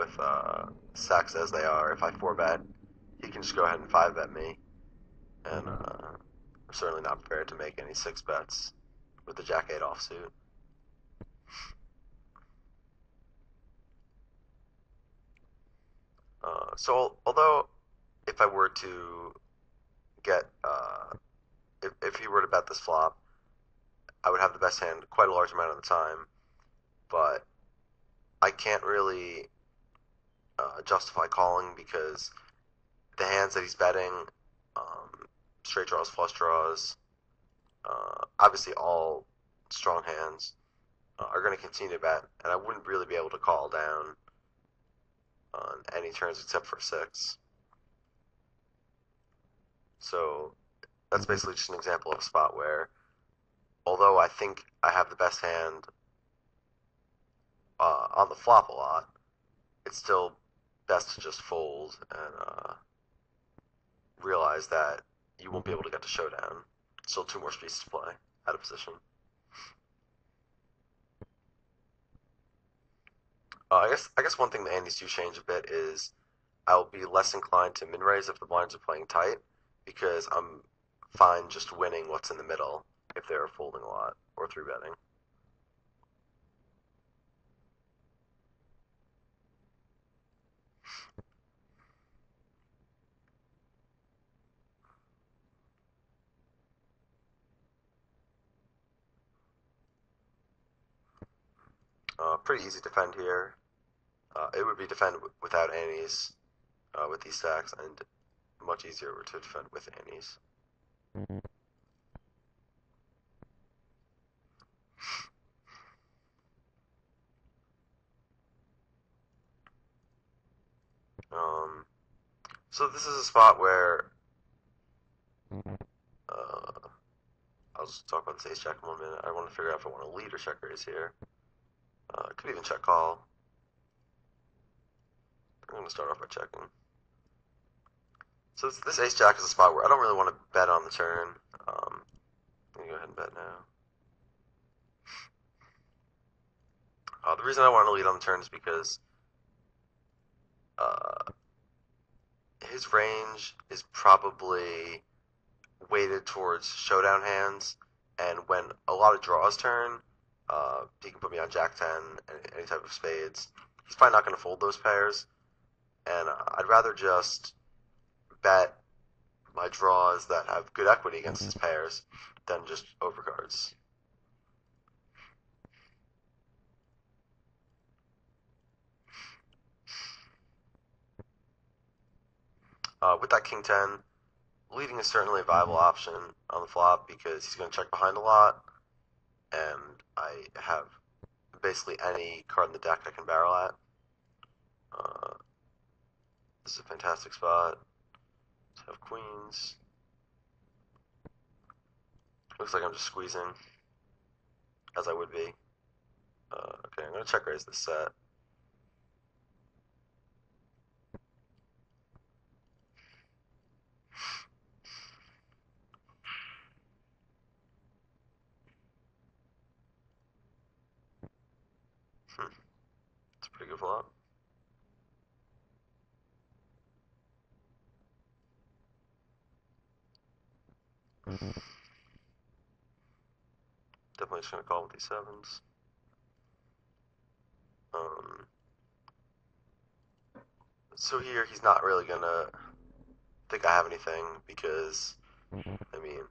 with stacks as they are, if I 4-bet, he can just go ahead and 5-bet me, and I'm certainly not prepared to make any 6-bets with the Jack-8 offsuit. So although if I were to get if he were to bet this flop, I would have the best hand quite a large amount of the time, but I can't really justify calling because the hands that he's betting, straight draws, flush draws, obviously all strong hands, are going to continue to bet, and I wouldn't really be able to call down on any turns except for 6. So that's basically just an example of a spot where, although I think I have the best hand on the flop a lot, it's still best to just fold and realize that you won't be able to get to showdown. Still 2 more pieces to play out of position. I guess one thing the antes do change a bit is I'll be less inclined to min raise if the blinds are playing tight because I'm fine just winning what's in the middle if they're folding a lot or 3-betting. Pretty easy to defend here. It would be defend without antes with these stacks, and much easier to defend with antes. Um, so this is a spot where I'll just talk about this ace jack in 1 minute. I want to figure out if I want to lead or check raise here. I could even check call. I'm going to start off by checking. So this ace jack is a spot where I don't really want to bet on the turn. I'm going to go ahead and bet now. The reason I want to lead on the turn is because his range is probably weighted towards showdown hands, and when a lot of draws turn, he can put me on Jack 10 and any type of spades. He's probably not going to fold those pairs, and I'd rather just bet my draws that have good equity against his pairs than just overcards. With that King 10, leading is certainly a viable option on the flop because he's going to check behind a lot, and I have basically any card in the deck I can barrel at. This is a fantastic spot. Let's have queens. Looks like I'm just squeezing, as I would be. Okay, I'm going to check raise this set. It's a pretty good flop. Definitely just going to call with these 7s. So here he's not really going to think I have anything because, I mean,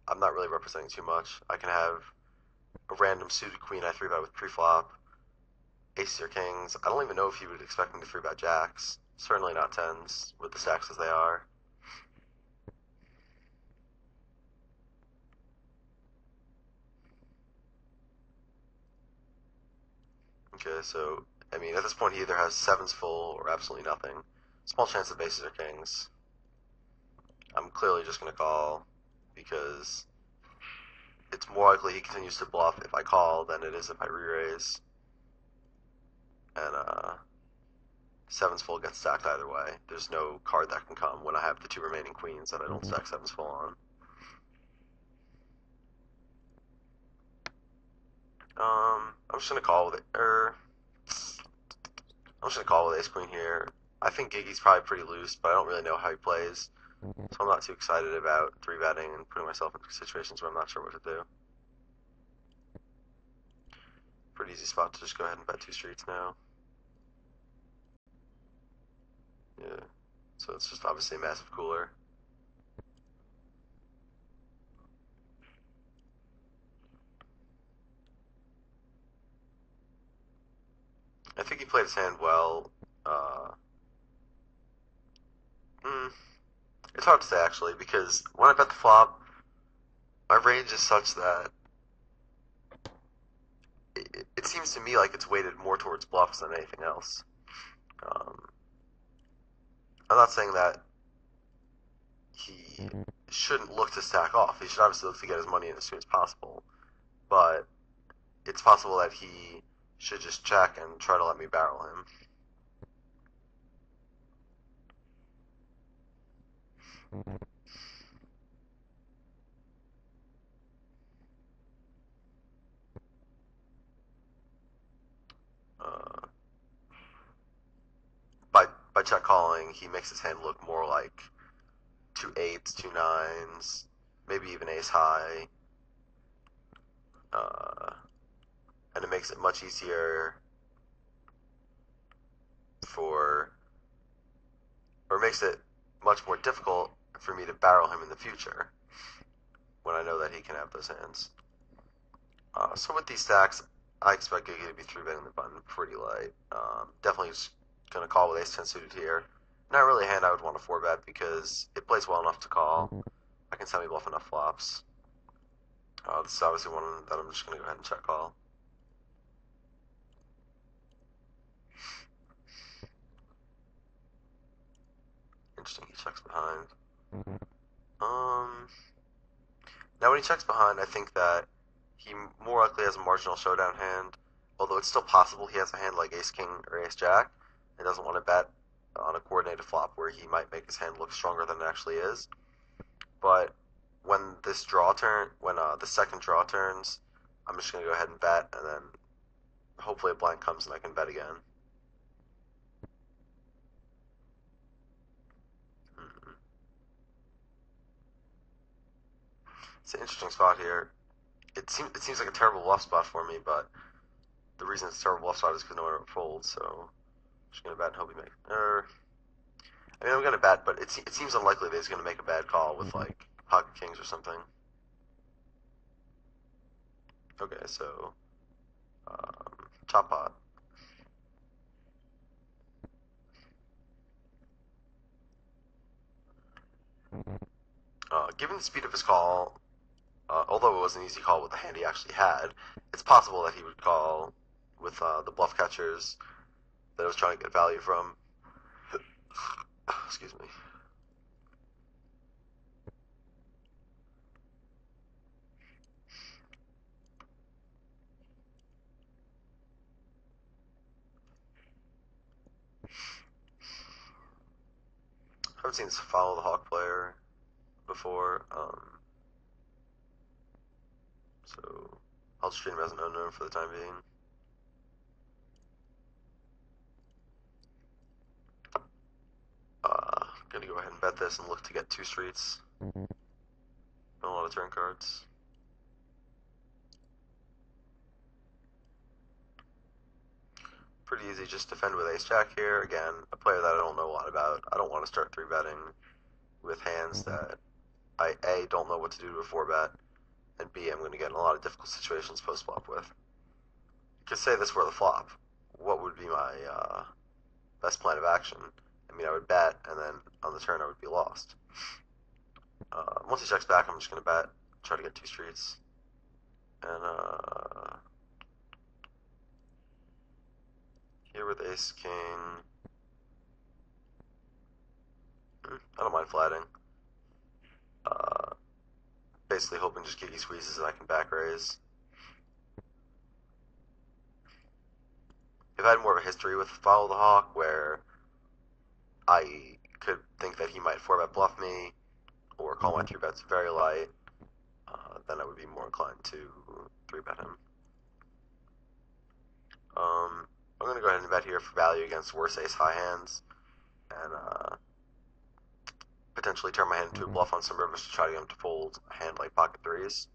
I'm not really representing too much. I can have a random suited queen I 3-bet with pre-flop, aces or kings. I don't even know if he would expect me to 3-bet jacks. Certainly not 10s with the stacks as they are. Okay, so, I mean, at this point he either has 7s full or absolutely nothing. Small chance of aces or kings. I'm clearly just going to call because it's more likely he continues to bluff if I call than it is if I re-raise. And 7s full gets stacked either way. There's no card that can come when I have the 2 remaining queens that I don't stack 7s full on. I'm just gonna call with it. I'm just gonna call with ace queen here. I think Giggy's probably pretty loose, but I don't really know how he plays, so I'm not too excited about three betting and putting myself into situations where I'm not sure what to do. Pretty easy spot to just go ahead and bet two streets now. Yeah, so it's just obviously a massive cooler. I think he played his hand well. Uh, mm, it's hard to say actually because when I bet the flop, my range is such that it seems to me like it's weighted more towards bluffs than anything else. Um, I'm not saying that he shouldn't look to stack off. He should obviously look to get his money in as soon as possible. But it's possible that he should just check and try to let me barrel him. Uh, by check calling, he makes his hand look more like two eights, two nines, maybe even ace high, uh, and it makes it much easier for, or makes it much more difficult for me to barrel him in the future when I know that he can have those hands. So with these stacks, I expect Giga to be three betting the button pretty light. Definitely just gonna call with ace ten suited here. Not really a hand I would want to four bet because it plays well enough to call. I can semi bluff enough flops. This is obviously one that I'm just gonna go ahead and check call. Interesting, he checks behind. Now when he checks behind, I think that he more likely has a marginal showdown hand. Although it's still possible he has a hand like ace king or ace jack and doesn't want to bet on a coordinated flop where he might make his hand look stronger than it actually is. But when this draw turn, when the second draw turns, I'm just gonna go ahead and bet, and then hopefully a blank comes and I can bet again. It's an interesting spot here. It seems like a terrible bluff spot for me, but the reason it's a terrible bluff spot is because no one ever folds. So I'm just gonna bet and hope he makes. I mean, I'm gonna bet, but it seems unlikely that he's gonna make a bad call with like pocket kings or something. Okay, so top pot. Given the speed of his call, although it was an easy call with the hand he actually had, it's possible that he would call with the bluff catchers that I was trying to get value from. Excuse me. I haven't seen this follow the hawk player before, so I'll just treat him as an unknown for the time being. Gonna go ahead and bet this and look to get two streets. And a lot of turn cards. Pretty easy, just defend with ace jack here. Again, a player that I don't know a lot about. I don't want to start three betting with hands that I A, don't know what to do to a four bet, and B, I'm going to get in a lot of difficult situations post flop with. Because say this were the flop, what would be my best plan of action? I mean, I would bet, and then on the turn I would be lost. Once he checks back, I'm just going to bet, try to get two streets. And here with ace king, I don't mind flatting. Basically hoping just Giggy squeezes and I can back raise. I've had more of a history with Follow the Hawk where I could think that he might 4-bet bluff me or call my 3-bets very light. Then I would be more inclined to 3-bet him. I'm going to go ahead and bet here. here for value against worse ace high hands, and potentially turn my hand into a Hmm. bluff on some rivers to try to get him to fold a hand like pocket threes.